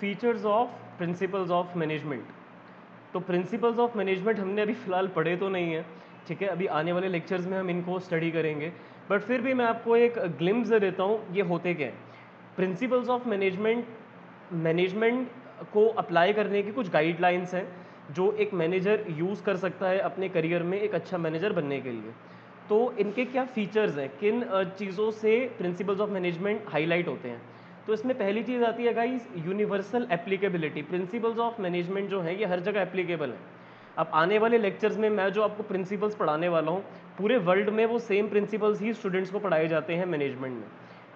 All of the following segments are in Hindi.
Features of principles of management. तो प्रिंसिपल्स ऑफ मैनेजमेंट हमने अभी फ़िलहाल पढ़े तो नहीं है, ठीक है, अभी आने वाले लेक्चर्स में हम इनको स्टडी करेंगे, बट फिर भी मैं आपको एक ग्लिम्स दे देता हूँ ये होते क्या हैं। प्रिंसिपल्स ऑफ मैनेजमेंट, मैनेजमेंट को अप्लाई करने की कुछ गाइडलाइंस हैं जो एक मैनेजर यूज़ कर सकता है अपने करियर में एक अच्छा मैनेजर बनने के लिए। तो इनके क्या फीचर्स हैं, किन चीज़ों से प्रिंसिपल्स ऑफ मैनेजमेंट हाईलाइट होते हैं। तो इसमें पहली चीज़ आती है guys universal applicability. Principles of management जो है ये हर जगह एप्लीकेबल है। अब आने वाले लेक्चर्स में मैं जो आपको प्रिंसिपल्स पढ़ाने वाला हूँ, पूरे वर्ल्ड में वो सेम प्रिंसिपल्स ही स्टूडेंट्स को पढ़ाए जाते हैं मैनेजमेंट में।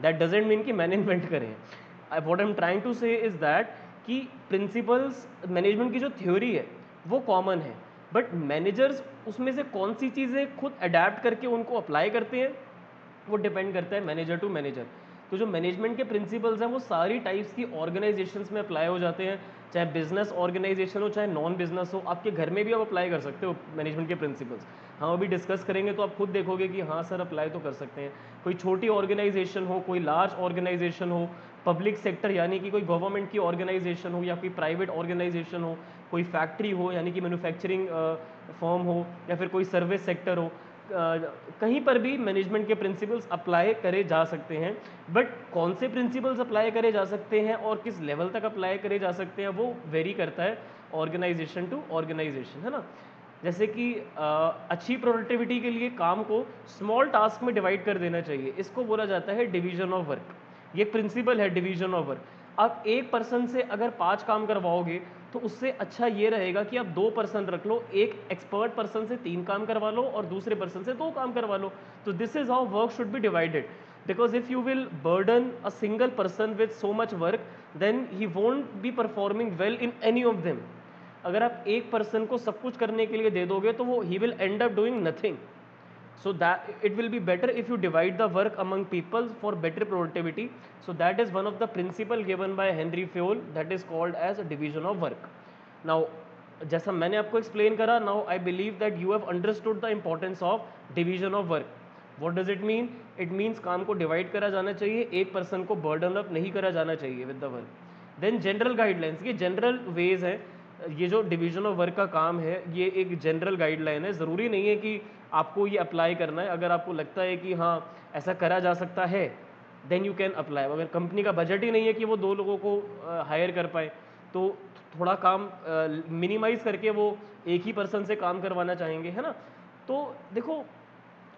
दैट डजेंट मीन कि मैंने इन्वेंट करे हैं। What I am trying to say is that कि प्रिंसिपल्स मैनेजमेंट की जो थ्योरी है वो कॉमन है, बट मैनेजर्स उसमें से कौन सी चीज़ें खुद अडेप्ट करके उनको अप्लाई करते हैं वो डिपेंड करता है मैनेजर टू मैनेजर। तो जो मैनेजमेंट के प्रिंसिपल्स हैं वो सारी टाइप्स की ऑर्गेनाइजेशंस में अप्लाई हो जाते हैं, चाहे बिजनेस ऑर्गेनाइजेशन हो चाहे नॉन बिजनेस हो। आपके घर में भी आप अप्लाई कर सकते हो मैनेजमेंट के प्रिंसिपल्स। हम अभी डिस्कस करेंगे तो आप खुद देखोगे कि हाँ सर अप्लाई तो कर सकते हैं। कोई छोटी ऑर्गेनाइजेशन हो, कोई लार्ज ऑर्गेनाइजेशन हो, पब्लिक सेक्टर यानी कि कोई गवर्नमेंट की ऑर्गेनाइजेशन हो या कोई प्राइवेट ऑर्गेनाइजेशन हो, कोई फैक्ट्री हो यानी कि मैन्युफैक्चरिंग फर्म हो या फिर कोई सर्विस सेक्टर हो, कहीं पर भी मैनेजमेंट के प्रिंसिपल्स अप्लाई करे जा सकते हैं। बट कौन से प्रिंसिपल्स अप्लाई करे जा सकते हैं और किस लेवल तक अप्लाई करे जा सकते हैं वो वेरी करता है ऑर्गेनाइजेशन टू ऑर्गेनाइजेशन, है ना। जैसे कि अच्छी प्रोडक्टिविटी के लिए काम को स्मॉल टास्क में डिवाइड कर देना चाहिए, इसको बोला जाता है डिवीजन ऑफ वर्क। ये प्रिंसिपल है डिवीजन ऑफ वर्क। आप एक पर्सन से अगर 5 काम करवाओगे तो उससे अच्छा ये रहेगा कि आप 2 पर्सन रख लो, एक एक्सपर्ट पर्सन से 3 काम करवा लो और दूसरे पर्सन से 2 काम करवा लो। तो this is how work should be divided, because if you will burden a single person with so much work then he won't be performing well in any of them. अगर आप एक पर्सन को सब कुछ करने के लिए दे दोगे तो वो he will and up doing nothing. So that it will be better if you divide the work among people for better productivity. So that is one of the principle given by Henry Fayol, that is called as a division of work. Now जैसा मैंने आपको explain करा, now I believe that you have understood the importance of division of work. What does it mean? It means काम को divide करा जाना चाहिए, एक person को burden up नहीं करा जाना चाहिए with the work. Then general guidelines, ये general ways है। ये जो डिवीजन ऑफ वर्क का काम है ये एक जनरल गाइडलाइन है, ज़रूरी नहीं है कि आपको ये अप्लाई करना है। अगर आपको लगता है कि हाँ ऐसा करा जा सकता है देन यू कैन अप्लाई। अगर कंपनी का बजट ही नहीं है कि वो 2 लोगों को हायर कर पाए तो थोड़ा काम मिनिमाइज करके वो एक ही पर्सन से काम करवाना चाहेंगे, है ना। तो देखो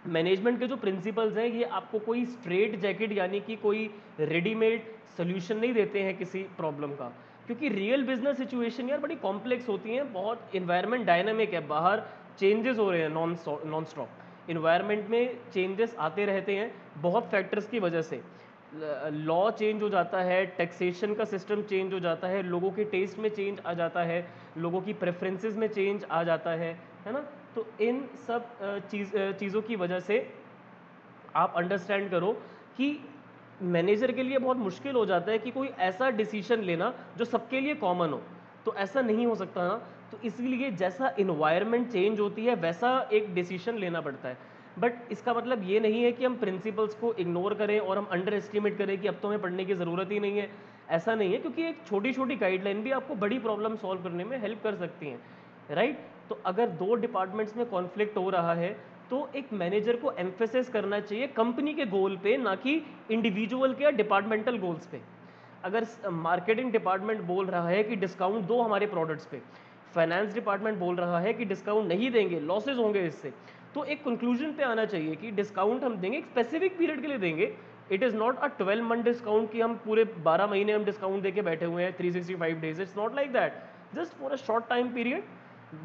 मैनेजमेंट के जो प्रिंसिपल्स हैं ये आपको कोई स्ट्रेट जैकेट यानी कि कोई रेडीमेड सोल्यूशन नहीं देते हैं किसी प्रॉब्लम का, क्योंकि रियल बिजनेस सिचुएशन यार बड़ी कॉम्प्लेक्स होती हैं, बहुत इन्वायरमेंट डायनामिक है, बाहर चेंजेस हो रहे हैं नॉन स्टॉप। इन्वायरमेंट में चेंजेस आते रहते हैं बहुत फैक्टर्स की वजह से। लॉ चेंज हो जाता है, टैक्सेशन का सिस्टम चेंज हो जाता है, लोगों के टेस्ट में चेंज आ जाता है, लोगों की प्रेफरेंसेस में चेंज आ जाता है ना। तो इन सब चीज़ों की वजह से आप अंडरस्टैंड करो कि मैनेजर के लिए बहुत मुश्किल हो जाता है कि कोई ऐसा डिसीजन लेना जो सबके लिए कॉमन हो। तो ऐसा नहीं हो सकता ना, तो इसलिए जैसा इन्वायरमेंट चेंज होती है वैसा एक डिसीजन लेना पड़ता है। बट इसका मतलब ये नहीं है कि हम प्रिंसिपल्स को इग्नोर करें और हम अंडर एस्टिमेट करें कि अब तो हमें पढ़ने की ज़रूरत ही नहीं है। ऐसा नहीं है, क्योंकि एक छोटी छोटी गाइडलाइन भी आपको बड़ी प्रॉब्लम सॉल्व करने में हेल्प कर सकती हैं, राइट। तो अगर 2 डिपार्टमेंट्स में कॉन्फ्लिक्ट हो रहा है तो एक मैनेजर को एम्फेसिस करना चाहिए कंपनी के गोल पे, ना कि इंडिविजुअल के या डिपार्टमेंटल गोल्स पे। अगर मार्केटिंग डिपार्टमेंट बोल रहा है कि डिस्काउंट दो हमारे प्रोडक्ट्स पे, फाइनेंस डिपार्टमेंट बोल रहा है कि डिस्काउंट नहीं देंगे, लॉसेज होंगे इससे, तो एक कंक्लूजन पे आना चाहिए कि डिस्काउंट हम देंगे, एक स्पेसिफिक पीरियड के लिए देंगे। It is not a 12 month discount कि हम पूरे 12 महीने हम डिस्काउंट देके बैठे हुए हैं 365 days. It's not like that, just for a short time period.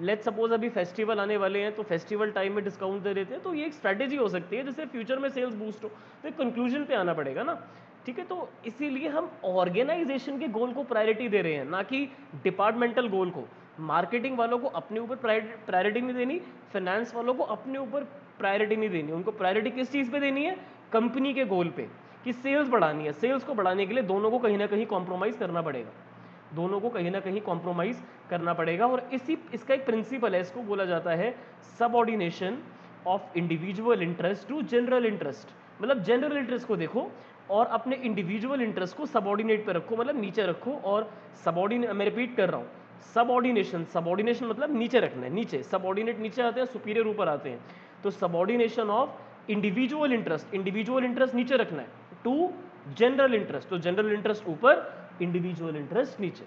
Let's suppose अभी फेस्टिवल आने वाले हैं तो फेस्टिवल टाइम में डिस्काउंट दे देते हैं, तो ये एक स्ट्रैटेजी हो सकती है जिससे फ्यूचर में सेल्स बूस्ट हो। तो एक कंक्लूजन पे आना पड़ेगा ना, ठीक है। तो इसीलिए हम ऑर्गेनाइजेशन के गोल को प्रायोरिटी दे रहे हैं, ना कि डिपार्टमेंटल गोल को। मार्केटिंग वालों को अपने ऊपर प्रायोरिटी नहीं देनी, फाइनेंस वालों को अपने ऊपर प्रायोरिटी नहीं देनी। उनको प्रायोरिटी किस चीज़ पे देनी है? कंपनी के गोल पे, कि सेल्स बढ़ानी है। सेल्स को बढ़ाने के लिए दोनों को कहीं ना कहीं कॉम्प्रोमाइज़ करना पड़ेगा, दोनों को कहीं ना कहीं कॉम्प्रोमाइज़ करना पड़ेगा। और इसका एक प्रिंसिपल है, इसको बोला जाता है subordination of individual interest to general interest. मतलब जनरल इंटरेस्ट को देखो, और अपने इंडिविजुअल इंटरेस्ट को सबऑर्डिनेट पे रखो, मतलब नीचे रखो। और सबऑर्डिनेट, मैं रिपीट कर रहा हूँ, सबऑर्डिनेशन, सबऑर्डिनेशन मतलब नीचे रखना है, नीचे, सबऑर्डिनेट नीचे आते हैं, सुपीरियर ऊपर आते हैं। तो subordination of individual interest, individual interest नीचे रखना है, टू जनरल इंटरेस्ट, तो जनरल इंटरेस्ट ऊपर, इंडिविजुअल इंटरेस्ट नीचे।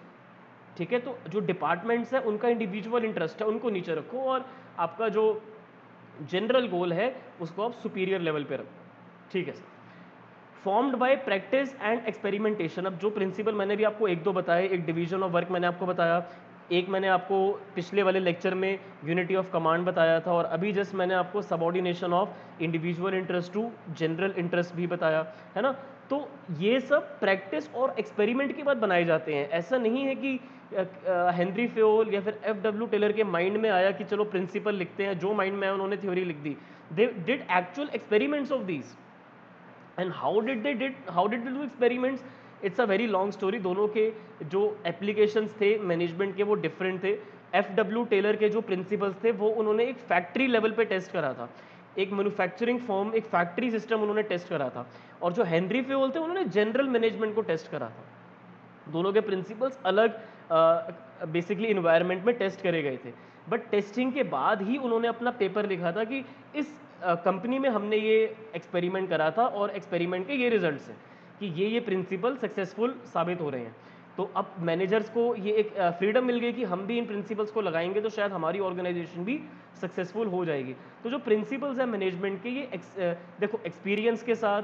ठीक है, तो जो डिपार्टमेंट्स है उनका इंडिविजुअल इंटरेस्ट है उनको नीचे रखो, और आपका जो जनरल गोल है उसको आप सुपीरियर लेवल पे रखो। ठीक है sir. Formed by practice and experimentation. अब जो प्रिंसिपल मैंने भी आपको एक दो बताए, एक डिवीजन ऑफ वर्क मैंने आपको बताया, एक मैंने आपको पिछले वाले लेक्चर में यूनिटी ऑफ कमांड बताया था, और अभी जस्ट मैंने आपको subordination of individual interest to general interest भी बताया, है ना। तो ये सब प्रैक्टिस और एक्सपेरिमेंट के बाद बनाए जाते हैं। ऐसा नहीं है कि हेनरी फेओल या फिर एफ.डब्ल्यू. टेलर के माइंड में आया कि चलो प्रिंसिपल लिखते हैं, जो माइंड में आया उन्होंने थ्योरी लिख दी। They did actual experiments of these, and how did they do experiments, it's a very long story. दोनों के जो एप्लीकेशंस थे मैनेजमेंट के वो डिफरेंट थे। एफ.डब्ल्यू. टेलर के जो प्रिंसिपल्स थे वो उन्होंने एक फैक्ट्री लेवल पे टेस्ट करा था, एक मैन्युफैक्चरिंग फॉर्म, एक फैक्ट्री सिस्टम उन्होंने टेस्ट करा था। और जो हेनरी फेओल थे उन्होंने जनरल मैनेजमेंट को टेस्ट करा था। दोनों के प्रिंसिपल्स अलग बेसिकली इन्वायरमेंट में टेस्ट करे गए थे, बट टेस्टिंग के बाद ही उन्होंने अपना पेपर लिखा था कि इस कंपनी में हमने ये एक्सपेरिमेंट करा था और एक्सपेरिमेंट के ये रिजल्ट्स हैं कि ये प्रिंसिपल सक्सेसफुल साबित हो रहे हैं। तो अब मैनेजर्स को ये एक फ्रीडम मिल गई कि हम भी इन प्रिंसिपल्स को लगाएंगे तो शायद हमारी ऑर्गेनाइजेशन भी सक्सेसफुल हो जाएगी। तो जो प्रिंसिपल्स हैं मैनेजमेंट के, ये देखो एक्सपीरियंस के साथ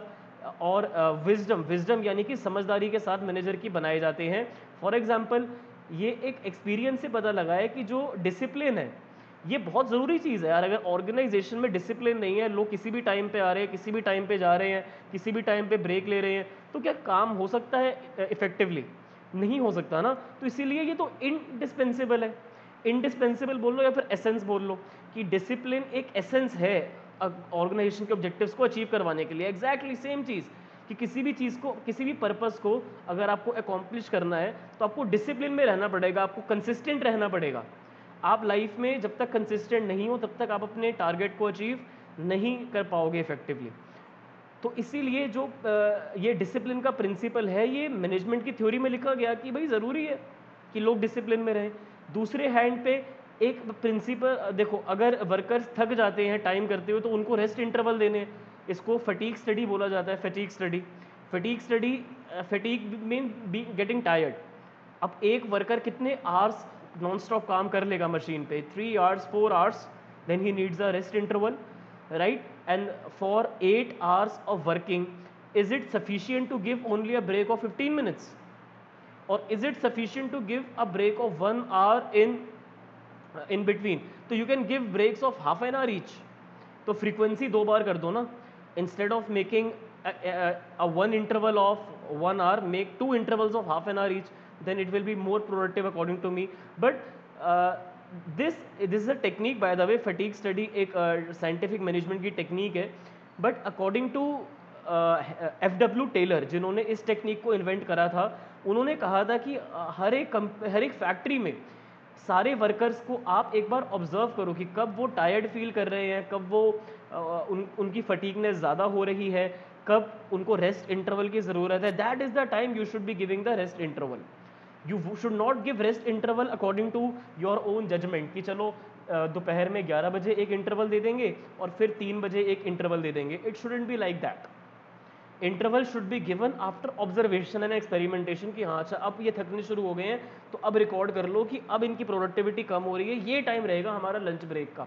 और विजडम यानी कि समझदारी के साथ मैनेजर की बनाए जाते हैं। फॉर एग्जांपल, ये एक एक्सपीरियंस से पता लगा है कि जो डिसिप्लिन है ये बहुत ज़रूरी चीज़ है यार। अगर ऑर्गेनाइजेशन में डिसिप्लिन नहीं है, लोग किसी भी टाइम पे आ रहे हैं, किसी भी टाइम पे जा रहे हैं, किसी भी टाइम पे ब्रेक ले रहे हैं, तो क्या काम हो सकता है इफेक्टिवली? नहीं हो सकता ना। तो इसीलिए ये तो इनडिस्पेंसेबल है। इनडिस्पेंसेबल बोल लो या फिर एसेंस बोल लो, कि डिसिप्लिन एक एसेंस है ऑर्गेनाइजेशन के ऑब्जेक्टिव्स को अचीव करवाने के लिए। एग्जैक्टली सेम चीज़, कि किसी भी चीज़ को, किसी भी पर्पस को अगर आपको अकॉम्प्लिश करना है तो आपको डिसिप्लिन में रहना पड़ेगा, आपको कंसिस्टेंट रहना पड़ेगा। आप लाइफ में जब तक कंसिस्टेंट नहीं हो तब तक आप अपने टारगेट को अचीव नहीं कर पाओगे इफेक्टिवली। तो इसीलिए जो ये डिसिप्लिन का प्रिंसिपल है, ये मैनेजमेंट की थ्योरी में लिखा गया कि भाई ज़रूरी है कि लोग डिसिप्लिन में रहें। दूसरे हैंड पे एक प्रिंसिपल देखो, अगर वर्कर्स थक जाते हैं टाइम करते हुए तो उनको रेस्ट इंटरवल देने हैं। इसको फटीग स्टडी बोला जाता है, fatigue study. Fatigue mean be getting tired. अब एक वर्कर कितने आवर्स नॉन स्टॉप काम कर लेगा मशीन पे? 3 hours, 4 hours, then he needs a rest interval, right? And for 8 hours of working, is it sufficient to give only a break of 15 minutes, or is it sufficient to give a break of 1 hour in between? तो you can give breaks of half an hour each. तो frequency 2 बार कर दो ना, instead of making a one interval of 1 hour, make 2 intervals of half an hour each, then it will be more productive according to me. But this is a technique, by the way, fatigue study एक साइंटिफिक मैनेजमेंट की टेक्निक है, but according to F W. Taylor, जिन्होंने इस टेक्निक को इन्वेंट करा था, उन्होंने कहा था कि हर एक फैक्ट्री में सारे वर्कर्स को आप एक बार ऑब्जर्व करो कि कब वो टायर्ड फील कर रहे हैं, कब वो उनकी फटीगनेस ज़्यादा हो रही है, कब उनको रेस्ट इंटरवल की ज़रूरत है। That is the time you should be giving the rest interval. You should not give rest interval according to your own judgement, कि चलो दोपहर में 11 बजे एक इंटरवल दे देंगे और फिर 3 बजे एक इंटरवल दे देंगे। It shouldn't be like that. Interval should be given after observation and experimentation, कि हाँ अच्छा अब ये थकने शुरू हो गए हैं तो अब रिकॉर्ड कर लो कि अब इनकी प्रोडक्टिविटी कम हो रही है, ये टाइम रहेगा हमारा लंच ब्रेक का।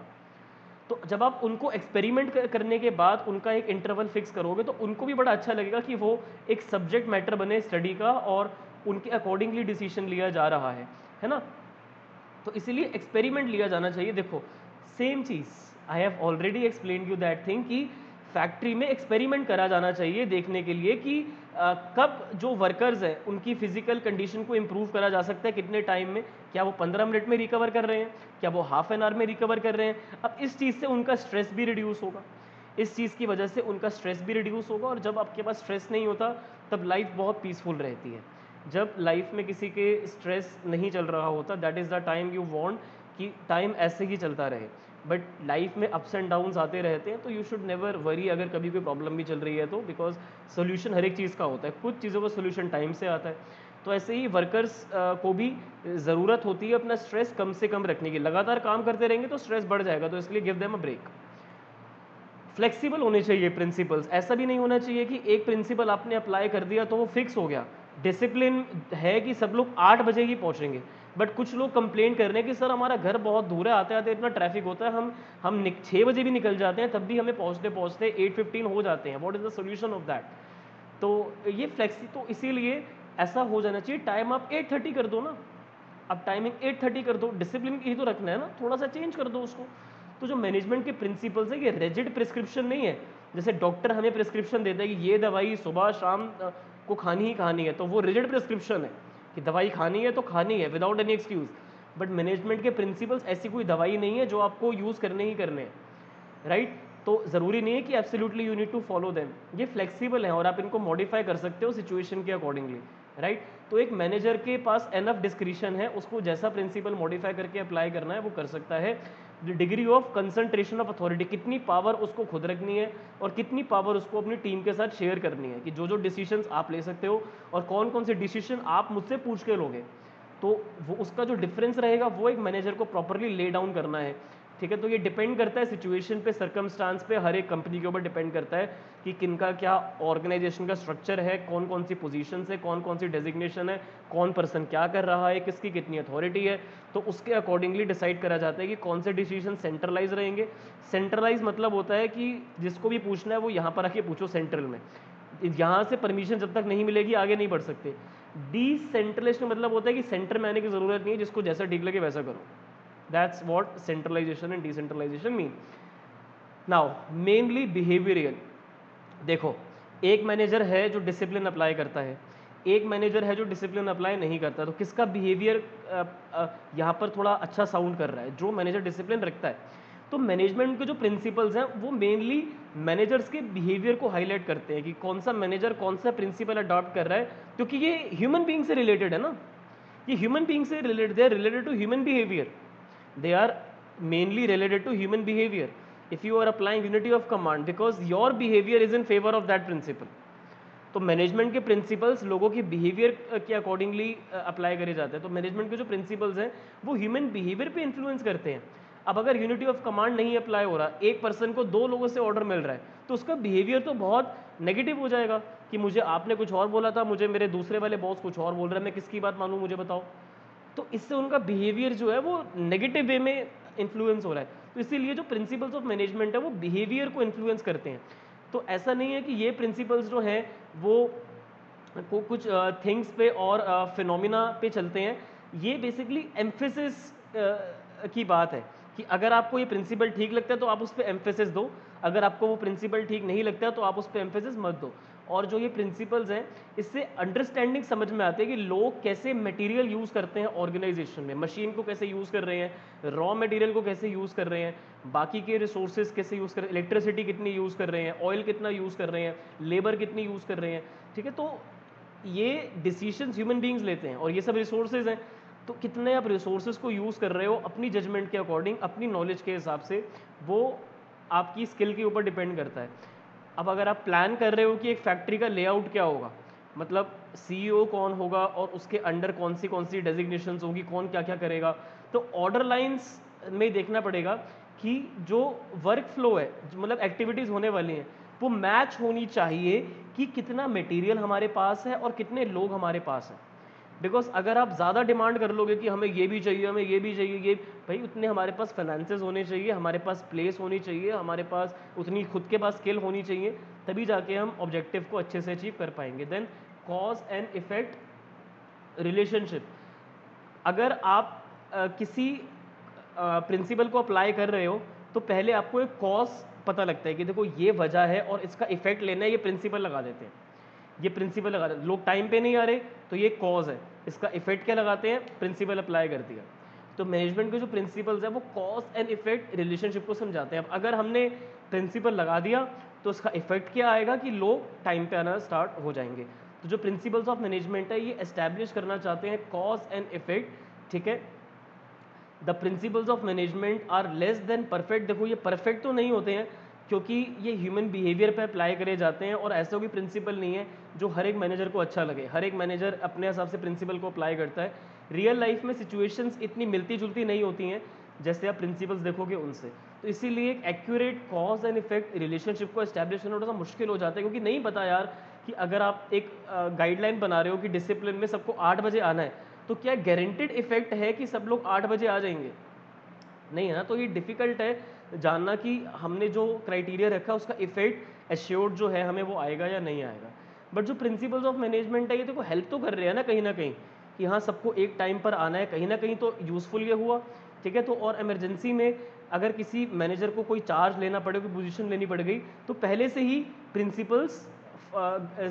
तो जब आप उनको एक्सपेरिमेंट करने के बाद उनका एक इंटरवल फिक्स करोगे तो उनको भी बड़ा अच्छा लगेगा कि वो एक सब्जेक्ट मैटर बने स्टडी का और उनके अकॉर्डिंगली डिसीजन लिया जा रहा है ना। तो इसीलिए एक्सपेरिमेंट लिया जाना चाहिए। देखो same cheese, I have already explain you that thing, कि फैक्ट्री में एक्सपेरिमेंट करा जाना चाहिए देखने के लिए कि कब जो वर्कर्स हैं उनकी फिजिकल कंडीशन को इम्प्रूव करा जा सकता है, कितने टाइम में, क्या वो 15 मिनट में रिकवर कर रहे हैं, क्या वो हाफ एन आवर में रिकवर कर रहे हैं। अब इस चीज़ से उनका स्ट्रेस भी रिड्यूस होगा, इस चीज़ की वजह से उनका स्ट्रेस भी रिड्यूस होगा, और जब आपके पास स्ट्रेस नहीं होता तब लाइफ बहुत पीसफुल रहती है। जब लाइफ में किसी के स्ट्रेस नहीं चल रहा होता, that is the time you want कि टाइम ऐसे ही चलता रहे। बट लाइफ में अप्स एंड डाउन्स आते रहते हैं, तो यू शुड नेवर वरी अगर कभी कोई प्रॉब्लम भी चल रही है तो, बिकॉज सोल्यूशन हर एक चीज़ का होता है, कुछ चीज़ों का सोल्यूशन टाइम से आता है। तो ऐसे ही वर्कर्स को भी ज़रूरत होती है अपना स्ट्रेस कम से कम रखने की, लगातार काम करते रहेंगे तो स्ट्रेस बढ़ जाएगा, तो इसलिए give them a break. Flexible होने चाहिए प्रिंसिपल्स, ऐसा भी नहीं होना चाहिए कि एक प्रिंसिपल आपने अप्लाई कर दिया तो वो फिक्स हो गया। डिसिप्लिन है कि सब लोग 8 बजे ही पहुंचेंगे, बट कुछ लोग कंप्लेन कर रहे हैं कि सर हमारा घर बहुत दूर है, आते आते इतना ट्रैफिक होता है, हम 6 बजे भी निकल जाते हैं, तब भी हमें पहुंचते पहुंचते 8:15 हो जाते हैं। What is the solution of that? तो ये फ्लेक्सी, तो इसीलिए ऐसा हो जाना चाहिए। टाइम आप 8:30 कर दो ना, अब टाइमिंग 8:30 कर दो, डिसिप्लिन ही तो रखना है ना, थोड़ा सा चेंज कर दो उसको। तो जो मैनेजमेंट के प्रिंसिपल्स है, ये रिजिड प्रिस्क्रिप्शन नहीं है। जैसे डॉक्टर हमें प्रिस्क्रिप्शन देता है कि ये दवाई सुबह शाम को खानी ही खानी है, तो वो रिजिड प्रिस्क्रिप्शन है कि दवाई खानी है तो खानी है without any excuse. But management के प्रिंसिपल्स ऐसी कोई दवाई नहीं है जो आपको यूज़ करने ही करने हैं, राइट? तो ज़रूरी नहीं है कि absolutely you need to follow them, ये फ्लेक्सिबल है और आप इनको मॉडिफाई कर सकते हो सिचुएशन के अकॉर्डिंगली, राइट? तो एक मैनेजर के पास एनफ डिस्क्रिशन है, उसको जैसा प्रिंसिपल मॉडिफाई करके अप्लाई करना है वो कर सकता है। Degree of concentration of authority, कितनी पावर उसको खुद रखनी है और कितनी पावर उसको अपनी टीम के साथ शेयर करनी है, कि जो जो डिसीजंस आप ले सकते हो और कौन कौन से डिसीजन आप मुझसे पूछ के लोगे, तो वो उसका जो डिफरेंस रहेगा वो एक मैनेजर को प्रॉपरली ले डाउन करना है, ठीक है? तो ये डिपेंड करता है सिचुएशन पे, सर्कमस्टांस पे, हर एक कंपनी के ऊपर डिपेंड करता है कि किनका क्या ऑर्गेनाइजेशन का स्ट्रक्चर है, कौन कौन सी पोजीशंस है, कौन कौन सी डेजिग्नेशन है, कौन पर्सन क्या कर रहा है, किसकी कितनी अथॉरिटी है, तो उसके अकॉर्डिंगली डिसाइड करा जाता है कि कौन से डिसीजन सेंट्रलाइज रहेंगे। सेंट्रलाइज मतलब होता है कि जिसको भी पूछना है वो यहाँ पर आके पूछो सेंट्रल में, यहाँ से परमिशन जब तक नहीं मिलेगी आगे नहीं बढ़ सकते। डिसेंट्रलाइज का मतलब होता है कि सेंटर में आने की जरूरत नहीं है, जिसको जैसा ठीक लगे वैसा करो। That's what centralization and decentralization mean. Now, mainly behavioral. देखो, एक मैनेजर है जो डिसिप्लिन अप्लाई करता है, एक मैनेजर है जो डिसिप्लिन अप्लाई नहीं करता, तो किसका बिहेवियर यहाँ पर थोड़ा अच्छा साउंड कर रहा है? जो मैनेजर डिसिप्लिन रखता है। तो मैनेजमेंट के जो प्रिंसिपल्स हैं वो मेनली मैनेजर्स के बिहेवियर को हाईलाइट करते हैं कि कौन सा मैनेजर कौन सा प्रिंसिपल अडॉप्ट कर रहा है, क्योंकि ये ह्यूमन बीइंग से रिलेटेड है ना, ये ह्यूमन बीइंग से related, they are related to human behaviour, they are mainly related to human behavior. If you are applying unity of command, because your behavior is in favor of that principle, तो मैनेजमेंट के प्रिंसिपल्स लोगों की बिहेवियर के अकॉर्डिंगली अप्लाई करे जाते हैं। तो मैनेजमेंट के जो प्रिंसिपल्स हैं वो ह्यूमन बिहेवियर पे इन्फ्लुएंस करते हैं। अब अगर यूनिटी ऑफ कमांड नहीं अप्लाई हो रहा, एक पर्सन को 2 लोगों से ऑर्डर मिल रहा है, तो उसका बिहेवियर तो बहुत नेगेटिव हो जाएगा कि मुझे आपने कुछ और बोला था, मुझे मेरे दूसरे वाले बॉस कुछ और बोल रहा है, मैं किसकी बात मानूं, मुझे बताओ। तो इससे उनका बिहेवियर जो है वो नेगेटिव वे में इन्फ्लुएंस हो रहा है। तो इसीलिए जो प्रिंसिपल्स ऑफ मैनेजमेंट है वो बिहेवियर को इन्फ्लुएंस करते हैं। तो ऐसा नहीं है कि ये प्रिंसिपल्स जो हैं वो कुछ थिंग्स पे और फिनोमिना पे चलते हैं। ये बेसिकली एम्फेसिस की बात है कि अगर आपको ये प्रिंसिपल ठीक लगता है तो आप उस पर एम्फेसिस दो, अगर आपको वो प्रिंसिपल ठीक नहीं लगता है तो आप उस पर एम्फेसिस मत दो। और जो ये प्रिंसिपल्स हैं इससे अंडरस्टैंडिंग समझ में आती है कि लोग कैसे मटेरियल यूज़ करते हैं ऑर्गेनाइजेशन में, मशीन को कैसे यूज़ कर रहे हैं, रॉ मटेरियल को कैसे यूज़ कर रहे हैं, बाकी के रिसोर्सेज कैसे यूज़ कर रहे हैं, इलेक्ट्रिसिटी कितनी यूज़ कर रहे हैं, ऑयल कितना यूज़ कर रहे हैं, लेबर कितनी यूज़ कर रहे हैं, ठीक है? तो ये डिसीजंस ह्यूमन बीइंग्स लेते हैं और ये सब रिसोर्सेज हैं। तो कितने आप रिसोर्सेज को यूज़ कर रहे हो अपनी जजमेंट के अकॉर्डिंग, अपनी नॉलेज के हिसाब से, वो आपकी स्किल के ऊपर डिपेंड करता है। अब अगर आप प्लान कर रहे हो कि एक फैक्ट्री का लेआउट क्या होगा, मतलब सीईओ कौन होगा और उसके अंडर कौन सी डेजिग्नेशंस होगी, कौन क्या क्या करेगा, तो ऑर्डर लाइंस में देखना पड़ेगा कि जो वर्क फ्लो है, मतलब एक्टिविटीज़ होने वाली हैं, वो मैच होनी चाहिए कि कितना मटेरियल हमारे पास है और कितने लोग हमारे पास हैं। बिकॉज अगर आप ज़्यादा डिमांड कर लोगे कि हमें ये भी चाहिए, हमें ये भी चाहिए, ये भाई उतने हमारे पास फाइनेंसेस होने चाहिए, हमारे पास प्लेस होनी चाहिए, हमारे पास उतनी खुद के पास स्किल होनी चाहिए, तभी जाके हम ऑब्जेक्टिव को अच्छे से अचीव कर पाएंगे। Then cause and effect relationship, अगर आप किसी प्रिंसिपल को अप्लाई कर रहे हो तो पहले आपको एक कॉज पता लगता है कि देखो ये वजह है और इसका इफेक्ट लेना है, ये प्रिंसिपल लगा देते हैं, ये प्रिंसिपल लगा देते हैं। लोग टाइम पे नहीं आ रहे तो ये कॉज है, इसका इफेक्ट क्या लगाते हैं, प्रिंसिपल अप्लाई कर दिया। तो मैनेजमेंट के जो प्रिंसिपल्स है वो कॉज एंड इफेक्ट रिलेशनशिप को समझाते हैं। अब अगर हमने प्रिंसिपल लगा दिया तो उसका इफेक्ट क्या आएगा कि लोग टाइम पे आना स्टार्ट हो जाएंगे। तो जो प्रिंसिपल्स ऑफ मैनेजमेंट है ये एस्टैब्लिश करना चाहते हैं कॉज एंड इफेक्ट, ठीक है? The principles of management are less than perfect. देखो ये परफेक्ट तो नहीं होते हैं क्योंकि ये ह्यूमन बिहेवियर पे अप्लाई करे जाते हैं, और ऐसा कोई प्रिंसिपल नहीं है जो हर एक मैनेजर को अच्छा लगे। हर एक मैनेजर अपने हिसाब से प्रिंसिपल को अप्लाई करता है। रियल लाइफ में सिचुएशंस इतनी मिलती जुलती नहीं होती हैं जैसे आप प्रिंसिपल्स देखोगे उनसे। तो इसीलिए एक accurate cause and effect relationship को एस्टैब्लिश करना थोड़ा सा मुश्किल हो जाता है, क्योंकि नहीं पता यार कि अगर आप एक गाइडलाइन बना रहे हो कि डिसिप्लिन में सबको 8 बजे आना है, तो क्या गारंटेड इफेक्ट है कि सब लोग 8 बजे आ जाएंगे? नहीं है ना। तो ये डिफ़िकल्ट है जानना कि हमने जो क्राइटेरिया रखा उसका इफेक्ट एश्योर्ड जो है हमें वो आएगा या नहीं आएगा। बट जो प्रिंसिपल्स ऑफ मैनेजमेंट है ये तो हेल्प तो कर रहे हैं ना कहीं कि हाँ सबको एक टाइम पर आना है, कहीं ना कहीं तो यूज़फुल ये हुआ। ठीक है, तो और इमरजेंसी में अगर किसी मैनेजर को कोई चार्ज लेना पड़े, कोई पोजीशन लेनी पड़ गई, तो पहले से ही प्रिंसिपल्स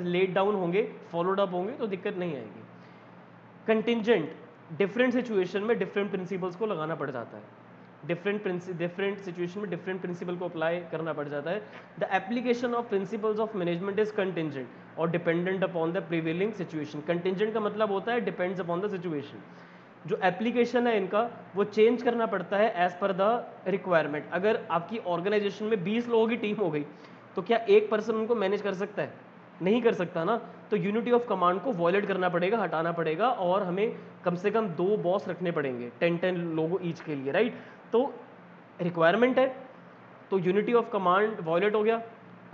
लेट डाउन होंगे, फॉलोड अप होंगे, तो दिक्कत नहीं आएगी। कंटिंजेंट, डिफरेंट सिचुएशन में डिफरेंट प्रिंसिपल्स को लगाना पड़ जाता है, डिफरेंट सिचुएशन में डिफरेंट प्रिंसिपल को अप्लाई करना पड़ जाता है। The application of principles of management is contingent और dependent upon the prevailing situation. Contingent का मतलब होता है डिपेंड्स अपॉन द सिचुएशन। जो एप्लीकेशन है इनका वो चेंज करना पड़ता है एज पर द रिक्वायरमेंट। अगर आपकी ऑर्गेनाइजेशन में 20 लोगों की टीम हो गई, तो क्या एक पर्सन उनको मैनेज कर सकता है? नहीं कर सकता ना। तो यूनिटी ऑफ कमांड को वॉयलेट करना पड़ेगा, हटाना पड़ेगा, और हमें कम से कम 2 बॉस रखने पड़ेंगे, 10 लोगों ईच के लिए, राइट। तो रिक्वायरमेंट है, तो यूनिटी ऑफ कमांड वॉयलेट हो गया।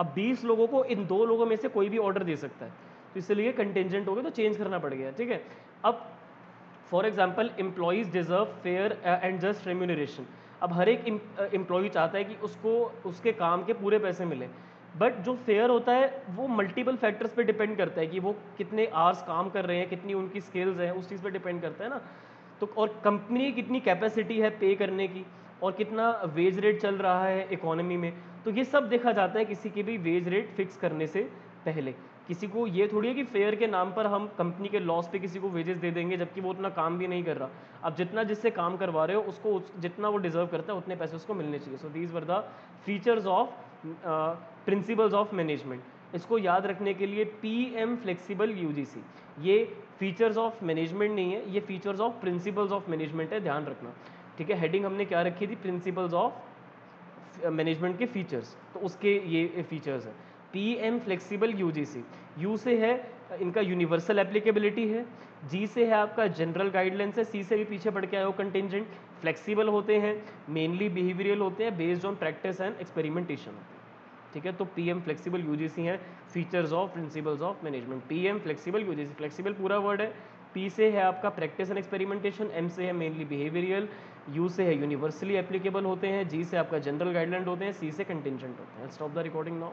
अब 20 लोगों को इन 2 लोगों में से कोई भी ऑर्डर दे सकता है, तो इसलिए कंटेंजेंट हो गया, तो चेंज करना पड़ गया। ठीक है, अब for example employees deserve fair and just remuneration. अब हर एक एम्प्लॉय चाहता है कि उसको उसके काम के पूरे पैसे मिले, बट जो फेयर होता है वो मल्टीपल फैक्टर्स पे डिपेंड करता है कि वो कितने आवर्स काम कर रहे हैं, कितनी उनकी स्किल्स हैं, उस चीज़ पे डिपेंड करता है ना। तो और कंपनी की कितनी कैपेसिटी है पे करने की, और कितना वेज रेट चल रहा है इकोनॉमी में, तो ये सब देखा जाता है किसी की भी वेज रेट फिक्स करने से पहले। किसी को ये थोड़ी है कि फेयर के नाम पर हम कंपनी के लॉस पे किसी को वेजेस दे देंगे जबकि वो उतना काम भी नहीं कर रहा। अब जितना जिससे काम करवा रहे हो उसको जितना वो डिजर्व करता है उतने पैसे उसको मिलने चाहिए। So these were the features of principles of management. इसको याद रखने के लिए पीएम फ्लेक्सिबल यूजीसी, ये फीचर्स ऑफ मैनेजमेंट नहीं है, ये features of principles of management है, ध्यान रखना। ठीक है, हेडिंग हमने क्या रखी थी? प्रिंसिपल्स ऑफ मैनेजमेंट के फीचर्स, तो उसके ये फीचर्स है। पीएम फ्लेक्सिबल यूजीसी, यू से है इनका यूनिवर्सल एप्लीकेबिलिटी है, जी से है आपका जनरल गाइडलाइंस है, सी से भी पीछे पढ़ के आए हो कंटिंजेंट। फ्लेक्सिबल होते हैं, मेनली बिहेवियरल होते हैं, based on practice and experimentation होते हैं। ठीक है, तो पीएम फ्लेक्सिबल यूजीसी है features of principles of management. PM flexible UGC, flexible पूरा वर्ड है। पी से है आपका प्रैक्टिस एंड एक्सपेरिमेंटेशन, एम से है मेनली बिहेवियरल, यू से है यूनिवर्सली एप्लीकेबल होते हैं, जी से आपका जनरल गाइडलाइन होते हैं, सी से कंटिंजेंट होते हैं। Stop the recording now.